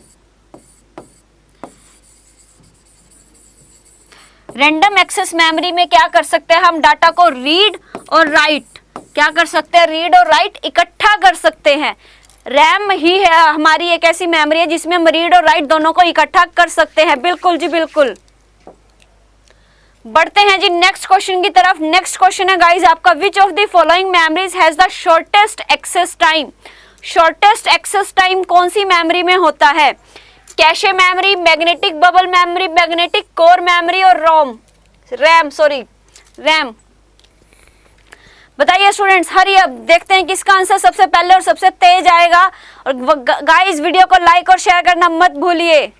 Random access memory में क्या कर सकते हैं हम? डाटा को रीड और राइट, क्या कर सकते हैं? रीड और राइट इकट्ठा कर सकते हैं। रैम ही है हमारी एक ऐसी मेमोरी है जिसमें हम रीड और राइट दोनों को इकट्ठा कर सकते हैं। बिल्कुल जी बिल्कुल। बढ़ते हैं जी नेक्स्ट क्वेश्चन की तरफ। नेक्स्ट क्वेश्चन है गाइस आपका, which of the following memories has the shortest access time. Shortest access time कौन सी मेमोरी में होता है? Cache memory, magnetic bubble memory, magnetic core memory और रैम। बताइए स्टूडेंट्स, हरी अब देखते हैं किसका आंसर सबसे पहले और सबसे तेज आएगा। और गाइस वीडियो को लाइक और शेयर करना मत भूलिए।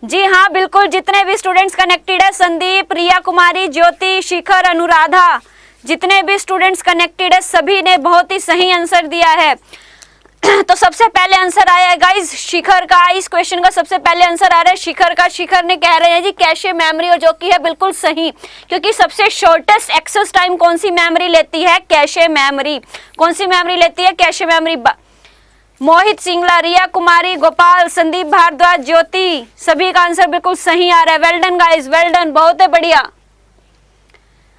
जी हाँ बिल्कुल, जितने भी स्टूडेंट्स कनेक्टेड है, संदीप, रिया कुमारी, ज्योति, शिखर, अनुराधा, जितने भी स्टूडेंट्स कनेक्टेड है सभी ने बहुत ही सही आंसर दिया है। तो सबसे पहले आंसर आया है गाइस शिखर का। इस क्वेश्चन का सबसे पहले आंसर आ रहा है शिखर का। शिखर ने कह रहे हैं जी कैशे मेमोरी, और जो कि है बिल्कुल सही, क्योंकि सबसे शॉर्टेस्ट एक्सेस टाइम कौन सी मेमोरी लेती है? Cache memory. कौन सी मेमोरी लेती है? Cache memory. मोहित सिंगला, रिया कुमारी, गोपाल, संदीप भारद्वाज, ज्योति, सभी का आंसर बिल्कुल सही आ रहा है। Well done guys, well done, बहुत है बढ़िया।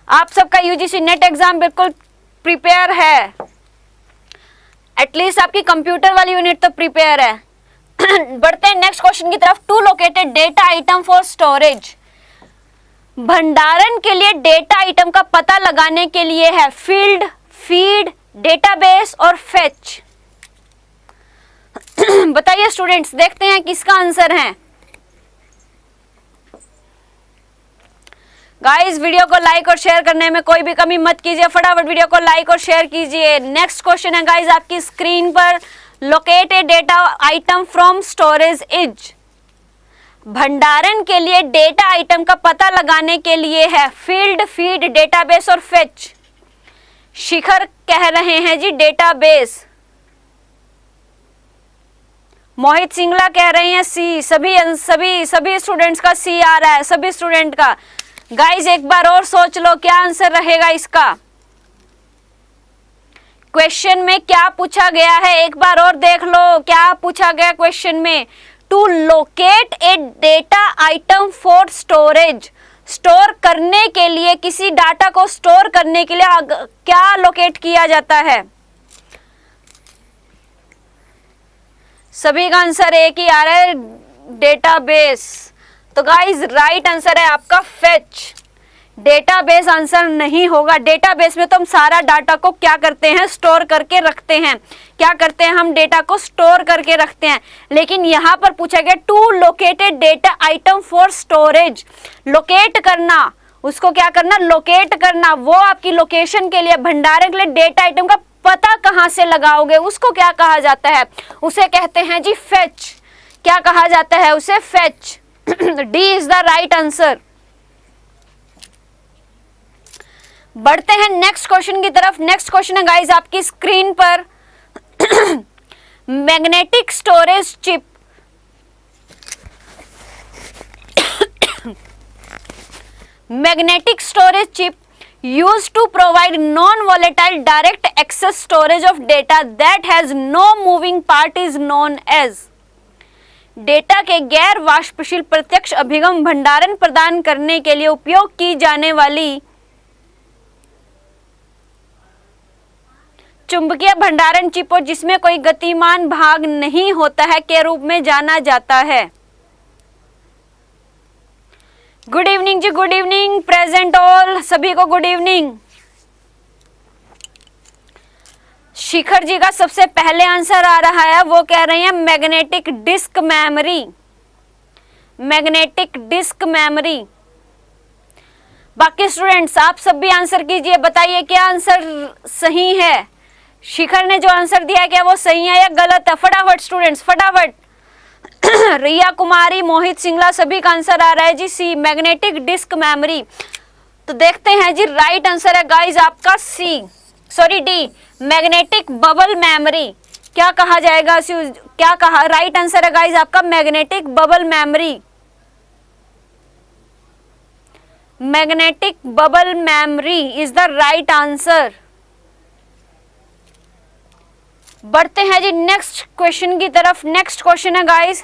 आप सबका यूजीसी नेट एग्जाम बिल्कुल प्रिपेयर है, एटलीस्ट आपकी कंप्यूटर वाली यूनिट तो प्रिपेयर है। बढ़ते हैं नेक्स्ट क्वेश्चन की तरफ। To located data item for storage. भंडारण के लिए डेटा आइटम का पता लगाने के लिए है फील्ड, फीड, डेटाबेस और फेच। बताइए स्टूडेंट्स, देखते हैं किसका आंसर है। गाइस वीडियो को लाइक और शेयर करने में कोई भी कमी मत कीजिए, फटाफट वीडियो को लाइक और शेयर कीजिए। नेक्स्ट क्वेश्चन है गाइस आपकी स्क्रीन पर, locate a data item from storage is. भंडारण के लिए डेटा आइटम का पता लगाने के लिए है फील्ड, फीड, डेटाबेस और फेच। शिखर कह रहे हैं जी डेटाबेस। मोहित सिंगला कह रहे हैं सी। सभी स्टूडेंट्स का सी आ रहा है, सभी स्टूडेंट का। गाइस एक बार और सोच लो क्या आंसर रहेगा इसका। क्वेश्चन में क्या पूछा गया है, एक बार और देख लो क्या पूछा गया क्वेश्चन में। To locate a data item for storage. Store करने के लिए, किसी डाटा को स्टोर करने के लिए क्या लोकेट किया जाता है? सभी का आंसर एक ही आ रहा है, डेटाबेस। तो गाइस राइट आंसर है आपका फेच। डेटाबेस आंसर नहीं होगा। डेटाबेस में तो हम सारा डाटा को क्या करते हैं? स्टोर करके रखते हैं। क्या करते हैं? हम डेटा को स्टोर करके रखते हैं। लेकिन यहाँ पर पूछा गया to located data item for storage. Locate करना, उसको क्या करना, लोकेट करना। वो आपकी लोकेशन के लिए, भंडारण के लिए डेटा आइटम का पता कहां से लगाओगे, उसको क्या कहा जाता है, उसे कहते हैं जी फेच। क्या कहा जाता है उसे, fetch. D is the right answer. बढ़ते हैं नेक्स्ट क्वेश्चन की तरफ। नेक्स्ट क्वेश्चन है गाइस आपकी स्क्रीन पर। Magnetic storage chip, magnetic storage chip used to provide non-volatile direct access storage of data that has no moving part is known as। Data के गैर वाष्पशील प्रत्यक्ष अभिगम भंडारण प्रदान करने के लिए उपयोग की जाने वाली चुंबकीय भंडारण चिप और जिसमें कोई गतिमान भाग नहीं होता है के रूप में जाना जाता है। गुड इवनिंग जी, गुड इवनिंग प्रेजेंट ऑल, सभी को गुड इवनिंग। शिखर जी का सबसे पहले आंसर आ रहा है, वो कह रहे हैं magnetic disk memory, magnetic disk memory. बाकी स्टूडेंट्स आप सब भी आंसर कीजिए, बताइए क्या आंसर सही है। शिखर ने जो आंसर दिया है क्या वो सही है या गलत है, फटाफट स्टूडेंट्स फटाफट। रिया कुमारी, मोहित सिंगला, सभी का आंसर आ रहा है जी सी, मैग्नेटिक डिस्क मेमोरी। तो देखते हैं जी, राइट आंसर है गाइस आपका C, sorry D, magnetic bubble memory. क्या कहा जाएगा, क्या कहा, राइट आंसर है गाइस आपका magnetic bubble memory, magnetic bubble memory is the right answer. बढ़ते हैं जी नेक्स्ट क्वेश्चन की तरफ। नेक्स्ट क्वेश्चन है गाइस,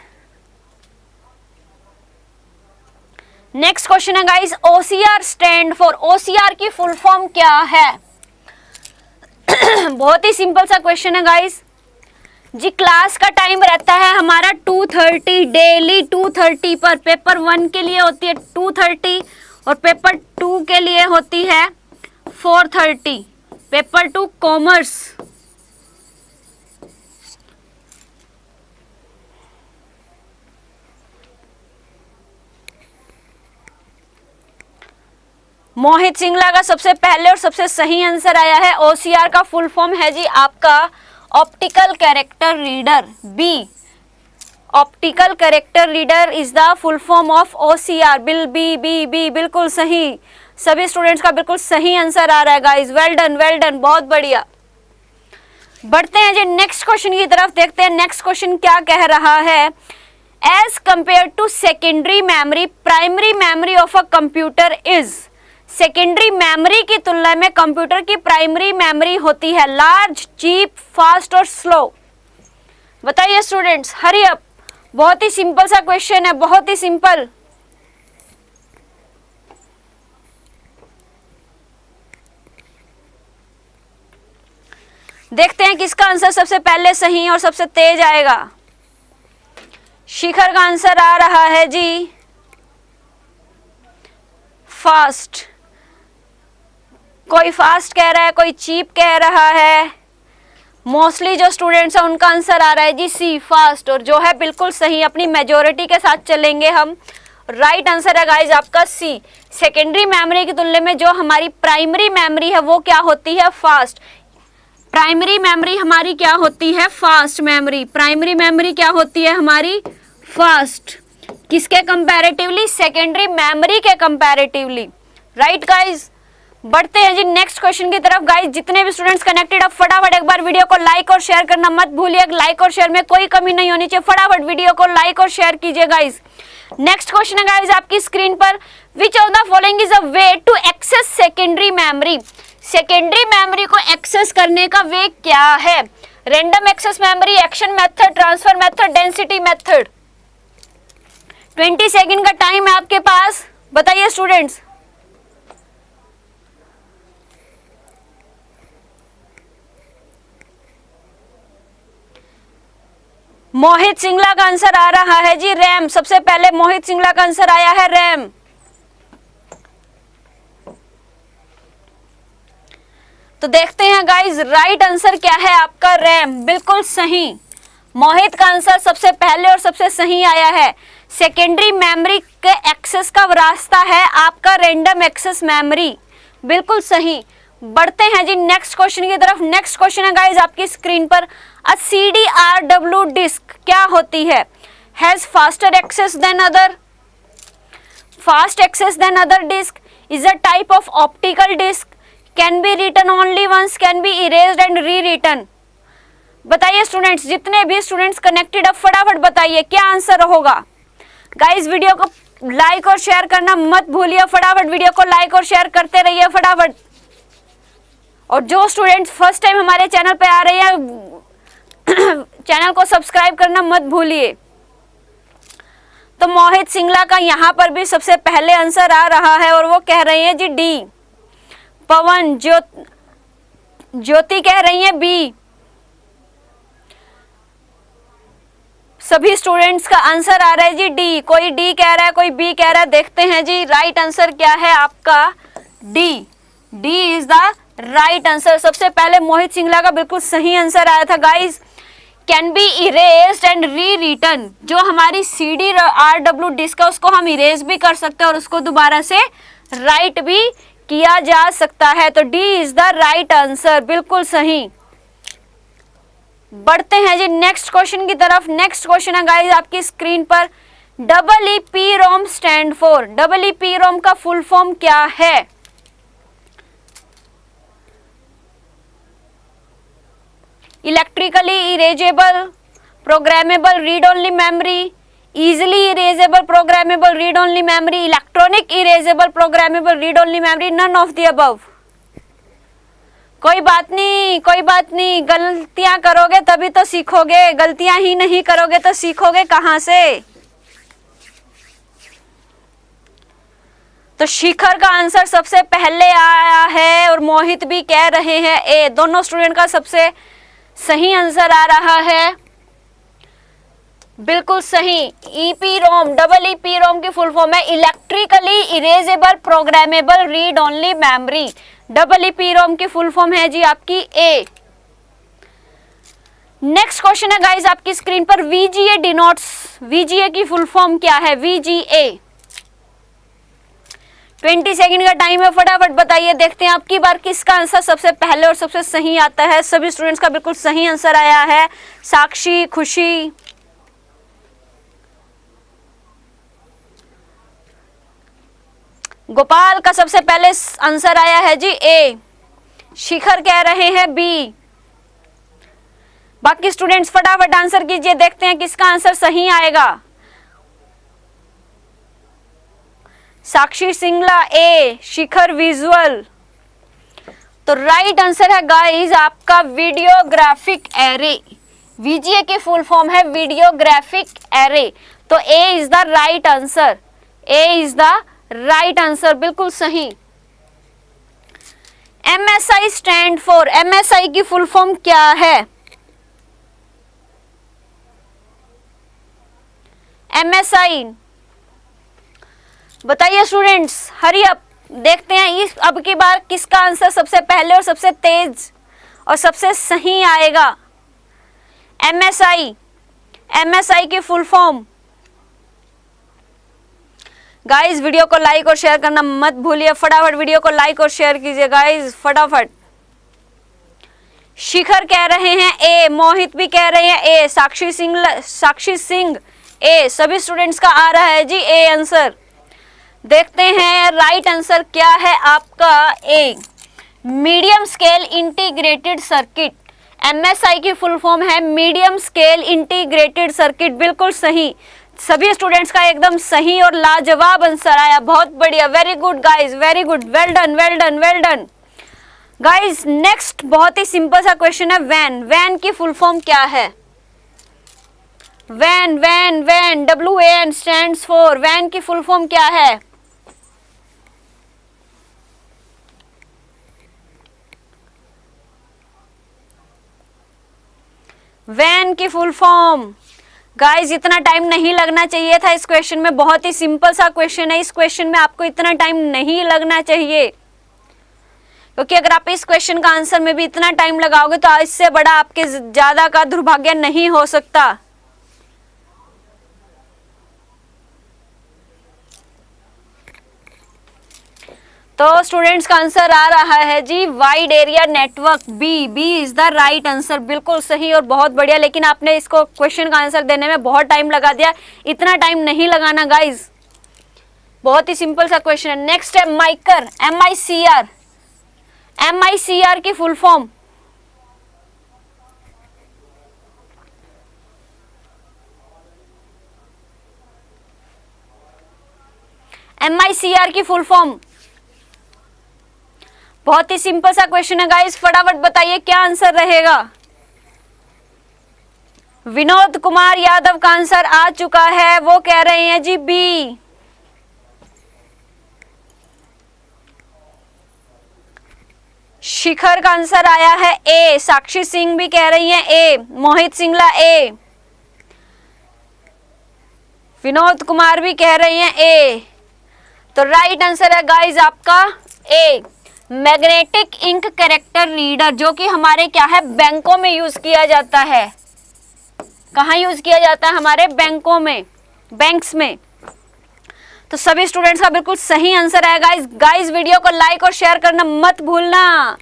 नेक्स्ट क्वेश्चन है guys, OCR stand for, OCR की फुल फॉर्म क्या है। बहुत ही सिंपल सा क्वेश्चन है गाइस जी। क्लास का टाइम रहता है हमारा 2:30 डेली, 2:30 पर। पेपर 1 के लिए होती है 2:30 और पेपर 2 के लिए होती है 4:30। Paper 2 commerce. मोहित सिंगला का सबसे पहले और सबसे सही आंसर आया है। ओसीआर का फुल फॉर्म है जी आपका optical character reader, B. Optical character reader is the full form of OCR. B बिल्कुल सही, सभी स्टूडेंट्स का बिल्कुल सही आंसर आ रहा है गाइस, वेल डन, बहुत बढ़िया। बढ़ते हैं जी नेक्स्ट क्वेश्चन की तरफ, देखते हैं नेक्स्ट क्वेश्चन क्या कह रहा है। As compare to secondary memory, primary memory of a computer is. Secondary memory की तुलना में कंप्यूटर की प्राइमरी मेमोरी होती है लार्ज, चीप, फास्ट और स्लो। बताइए स्टूडेंट्स, हरी अप। बहुत ही सिंपल सा क्वेश्चन है, बहुत ही सिंपल। देखते हैं किसका आंसर सबसे पहले सही और सबसे तेज आएगा। शिखर का आंसर आ रहा है जी फास्ट। कोई फास्ट कह रहा है, कोई चीप कह रहा है। मोस्टली जो स्टूडेंट्स हैं उनका आंसर आ रहा है जी सी, फास्ट, और जो है बिल्कुल सही, अपनी मेजोरिटी के साथ चलेंगे हम। राइट आंसर है गाइज आपका सी। सेकेंडरी मेमोरी की तुलना में जो हमारी प्राइमरी मेमोरी है वो क्या होती है, फास्ट। प्राइमरी मेमोरी हमारी क्या होती है, फास्ट मेमोरी। प्राइमरी मेमोरी क्या होती है हमारी, फास्ट। किसके कंपैरेटिवली, सेकेंडरी मेमोरी के कंपैरेटिवली। राइट गाइज, बढ़ते हैं जी नेक्स्ट क्वेश्चन की तरफ। गाइज जितने भी स्टूडेंट्स कनेक्टेड, अब फटाफट एक बार वीडियो को लाइक और शेयर करना मत भूलिए। लाइक और शेयर में कोई कमी नहीं होनी चाहिए, फटाफट वीडियो को लाइक और शेयर कीजिए गाइज। नेक्स्ट क्वेश्चन है गाइज आपकी स्क्रीन पर, which of the following is a way to access secondary memory. Secondary memory को एक्सेस करने का वे क्या है। Random access memory, action method, transfer method, density method. 20 second का टाइम है आपके पास, बताइए स्टूडेंट्स। मोहित सिंगला का आंसर आ रहा है जी रैम। सबसे पहले मोहित सिंगला का आंसर आया है रैम। तो देखते हैं गाइज राइट आंसर क्या है आपका, रैम। बिल्कुल सही, मोहित का आंसर सबसे पहले और सबसे सही आया है। सेकेंडरी मेमोरी के एक्सेस का रास्ता है आपका रैंडम एक्सेस मेमोरी। बिल्कुल सही। बढ़ते हैं जी नेक्स्ट क्वेश्चन की तरफ। नेक्स्ट क्वेश्चन है गाइज आपकी स्क्रीन पर, अ CDRW डिस्क क्या होती है? Has faster access than other, fast access than other disk, is a type of optical disk, can be written only once, can be erased and rewritten. बताइए स्टूडेंट्स, जितने भी स्टूडेंट्स कनेक्टेड अब फटाफट बताइए क्या आंसर होगा। गाइज वीडियो को लाइक और शेयर करना मत भूलिए, फटाफट वीडियो को लाइक और शेयर करते रहिए फटाफट। और जो स्टूडेंट्स फर्स्ट टाइम हमारे चैनल पे आ रहे हैं चैनल को सब्सक्राइब करना मत भूलिए। तो मोहित सिंगला का यहाँ पर भी सबसे पहले आंसर आ रहा है और वो कह रही है जी डी। पवन ज्योति कह रही है बी। सभी स्टूडेंट्स का आंसर आ रहा है जी डी। कोई डी कह रहा है, कोई बी कह रहा है। देखते हैं जी राइट आंसर क्या है आपका, D. D is the right answer. सबसे पहले मोहित सिंगला का बिल्कुल सही आंसर आया था guys. Can be erased and री रिटन। जो हमारी CDRW डिस्क है उसको हम इरेज भी कर सकते हैं और उसको दोबारा से राइट भी किया जा सकता है। तो D is the right answer, बिल्कुल सही। बढ़ते हैं जी नेक्स्ट क्वेश्चन की तरफ। नेक्स्ट क्वेश्चन है गाइस आपकी स्क्रीन पर, EEPROM स्टैंड फॉर। EEPROM का फुल फॉर्म क्या है? Electrically erasable programmable read only memory, easily erasable programmable read only memory, electronic erasable programmable read only memory, none of the above. कोई बात नहीं, कोई बात नहीं, गलतियां करोगे तभी तो सीखोगे, गलतियां ही नहीं करोगे तो सीखोगे कहां से। तो शिखर का आंसर सबसे पहले आया है और मोहित भी कह रहे हैं ए। दोनों स्टूडेंट का सबसे सही आंसर आ रहा है, बिल्कुल सही। EEPROM, EEPROM की फुल फॉर्म है electrically erasable programmable read only memory. EEPROM की फुल फॉर्म है जी आपकी ए। नेक्स्ट क्वेश्चन है गाइस आपकी स्क्रीन पर, VGA डिनोट्स। VGA की फुल फॉर्म क्या है? VGA 20 सेकंड का टाइम है, फटाफट बताइए। देखते हैं आपकी बार किसका आंसर सबसे पहले और सबसे सही आता है। सभी स्टूडेंट्स का बिल्कुल सही आंसर आया है। साक्षी, खुशी, गोपाल का सबसे पहले आंसर आया है जी ए। शिखर कह रहे हैं बी। बाकी स्टूडेंट्स फटाफट आंसर कीजिए, देखते हैं किसका आंसर सही आएगा। Sakshi Singla A, Shikhar visual. तो राइट आंसर है गाइस आपका वीडियोग्राफिक एरे। VGA की फुल फॉर्म है वीडियोग्राफिक एरे। तो A is the right answer, A is the right answer, बिल्कुल सही। MSI stand for. MSI की फुल फॉर्म क्या है? MSI बताइए स्टूडेंट्स, हरी अप। देखते हैं इस अब की बार किसका आंसर सबसे पहले और सबसे तेज और सबसे सही आएगा। MSI की फुल फॉर्म। गाइस वीडियो को लाइक और शेयर करना मत भूलिए, फटाफट वीडियो को लाइक और शेयर कीजिए गाइस, फटाफट। शिखर कह रहे हैं ए, मोहित भी कह रहे हैं ए, साक्षी सिंह ए। सभी स्टूडेंट्स का आ रहा है जी ए आंसर। देखते हैं राइट आंसर क्या है आपका A, medium scale integrated circuit. MSI की फुल फॉर्म है मीडियम स्केल इंटीग्रेटेड सर्किट, बिल्कुल सही। सभी स्टूडेंट्स का एकदम सही और लाजवाब आंसर आया, बहुत बढ़िया, very good guys, very good, well done, well done, well done guys. Next बहुत ही सिंपल सा क्वेश्चन है, वैन। वैन की फुल फॉर्म क्या है? Van, van, van, WAN stands for. Van की फुल फॉर्म क्या है? वैन की फुल फॉर्म। गाइस इतना टाइम नहीं लगना चाहिए था इस क्वेश्चन में, बहुत ही सिंपल सा क्वेश्चन है। इस क्वेश्चन में आपको इतना टाइम नहीं लगना चाहिए, क्योंकि अगर आप इस क्वेश्चन का आंसर में भी इतना टाइम लगाओगे तो इससे बड़ा आपके ज्यादा का दुर्भाग्य नहीं हो सकता। तो स्टूडेंट्स का आंसर आ रहा है जी wide area network, B is the right answer. बिल्कुल सही और बहुत बढ़िया, लेकिन आपने इसको क्वेश्चन का आंसर देने में बहुत टाइम लगा दिया। इतना टाइम नहीं लगाना गाइज, बहुत ही सिंपल सा क्वेश्चन है। नेक्स्ट है माइकर, MICR की फुल फॉर्म। MICR की फुल फॉर्म, बहुत ही सिंपल सा क्वेश्चन है गाइस, फटाफट बताइए क्या आंसर रहेगा। विनोद कुमार यादव का आंसर आ चुका है, वो कह रहे हैं जी बी। शिखर का आंसर आया है ए, साक्षी सिंह भी कह रही हैं ए, मोहित सिंगला ए, विनोद कुमार भी कह रही हैं ए। तो राइट आंसर है गाइस आपका ए, मैग्नेटिक इंक कैरेक्टर रीडर, जो कि हमारे क्या है बैंकों में यूज किया जाता है। कहाँ यूज किया जाता है? हमारे बैंकों में, बैंक्स में। तो सभी स्टूडेंट्स का बिल्कुल सही आंसर है गाइस। वीडियो को लाइक और शेयर करना मत भूलना।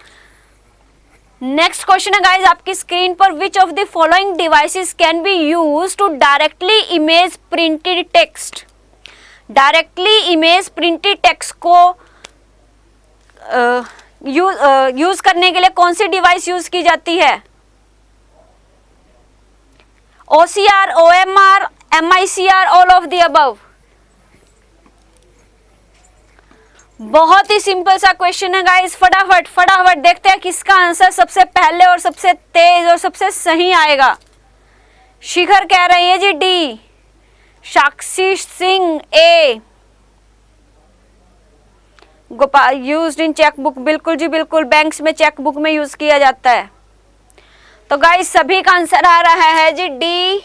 नेक्स्ट क्वेश्चन है गाइस आपकी स्क्रीन पर, which of the following devices can be use to directly image printed text. Directly image printed text को यूज करने के लिए कौन सी डिवाइस यूज की जाती है? OCR, OMR, MICR, all of the above. बहुत ही सिंपल सा क्वेश्चन है गाइस, फटाफट देखते हैं किसका आंसर सबसे पहले और सबसे तेज और सबसे सही आएगा। शिखर कह रही है G D, Sakshi Singh A, Gopal used in chequebook, बिल्कुल जी बिल्कुल, बैंक्स में चेकबुक में यूज किया जाता है। तो गाइस सभी का आंसर आ रहा है जी डी,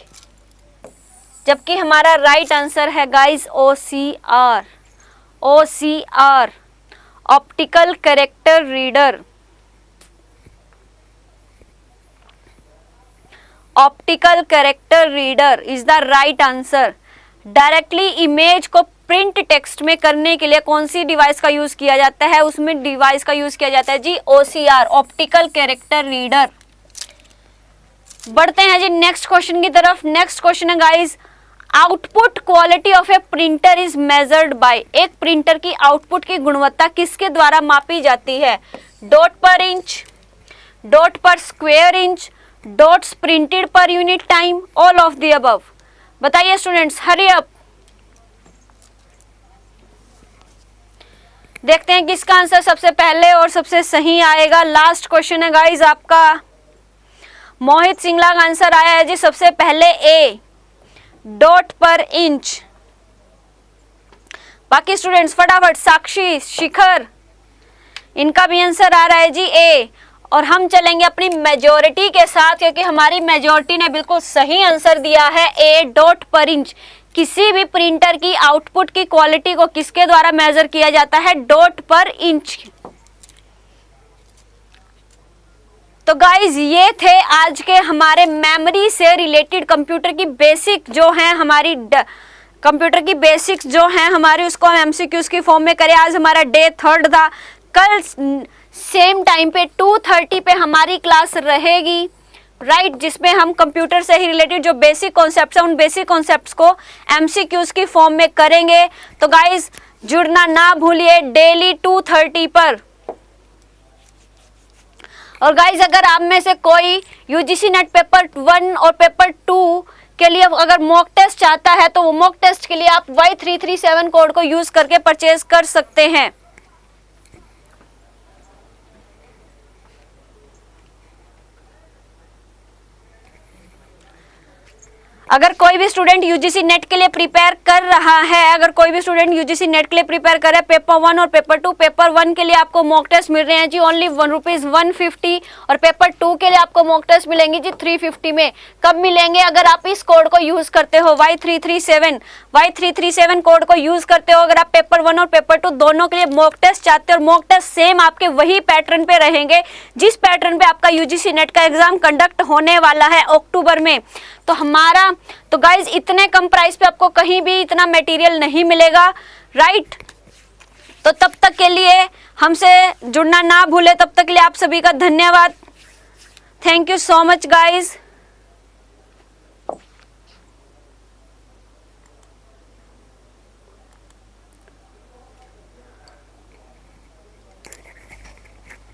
जबकि हमारा राइट आंसर है guys OCR, optical character reader. Optical character reader is the right answer. Directly image को प्रिंट टेक्स्ट में करने के लिए कौन सी डिवाइस का यूज किया जाता है? उसमें डिवाइस का यूज किया जाता है जी OCR, ऑप्टिकल कैरेक्टर रीडर। बढ़ते हैं जी नेक्स्ट क्वेश्चन की तरफ। नेक्स्ट क्वेश्चन है guys, output quality of A printer is measured by. एक प्रिंटर की आउटपुट की गुणवत्ता किसके द्वारा मापी जाती है? डॉट पर इंच, डॉट पर square inch, dots printed per unit time, all of the above. बताइए स्टूडेंट्स, हरी अप। देखते हैं किसका आंसर सबसे पहले और सबसे सही आएगा। लास्ट क्वेश्चन है गाइस आपका, मोहित सिंगला का आंसर आया है जी सबसे पहले ए, डॉट पर इंच। बाकी स्टूडेंट्स फटाफट, साक्षी, शिखर, इनका भी आंसर आ रहा है जी ए। और हम चलेंगे अपनी मेजॉरिटी के साथ, क्योंकि हमारी मेजॉरिटी ने बिल्कुल सही आंसर दिया है ए, डॉट पर इंच। किसी भी प्रिंटर की आउटपुट की क्वालिटी को किसके द्वारा मेजर किया जाता है? डॉट पर इंच। तो गाइज ये थे आज के हमारे मेमोरी से रिलेटेड कंप्यूटर की बेसिक जो है हमारी कंप्यूटर की बेसिक्स जो हैं हमारी, उसको हम MCQs की फॉर्म में करें। आज हमारा डे 3 था। कल सेम टाइम पे 2:30 पे हमारी क्लास रहेगी, राइट, जिसमें हम कंप्यूटर से ही रिलेटेड जो बेसिक कॉन्सेप्ट्स हैं उन बेसिक कॉन्सेप्ट्स को MCQs की फॉर्म में करेंगे। तो गाइज जुड़ना ना भूलिए डेली 2:30 पर। और गाइज अगर आप में से कोई UGC नेट पेपर 1 और पेपर 2 के लिए अगर मॉक टेस्ट चाहता है, तो वो मॉक टेस्ट के लिए आप Y337 कोड को यूज करके परचेज कर सकते हैं। अगर कोई भी स्टूडेंट यूजीसी नेट के लिए प्रिपेयर कर रहा है, अगर कोई भी स्टूडेंट यूजीसी नेट के लिए प्रिपेयर कर रहा है, पेपर 1 और पेपर 2, पेपर 1 के लिए आपको मॉक टेस्ट मिल रहे हैं जी ओनली ₹150 और पेपर 2 के लिए आपको मॉक टेस्ट मिलेंगे जी 350 में। कब मिलेंगे? अगर आप इस कोड को यूज करते हो Y337 कोड को यूज करते हो। अगर आप पेपर 1 और पेपर 2 दोनों के लिए मॉक टेस्ट चाहते हो और मॉक टेस्ट सेम आपके वही पैटर्न पे रहेंगे जिस पैटर्न पे आपका यूजीसी नेट का एग्जाम कंडक्ट होने वाला है अक्टूबर में। तो गाइज इतने कम प्राइस पे आपको कहीं भी इतना मटेरियल नहीं मिलेगा, राइट। तो तब तक के लिए हमसे जुड़ना ना भूले, तब तक के लिए आप सभी का धन्यवाद। Thank you so much guys.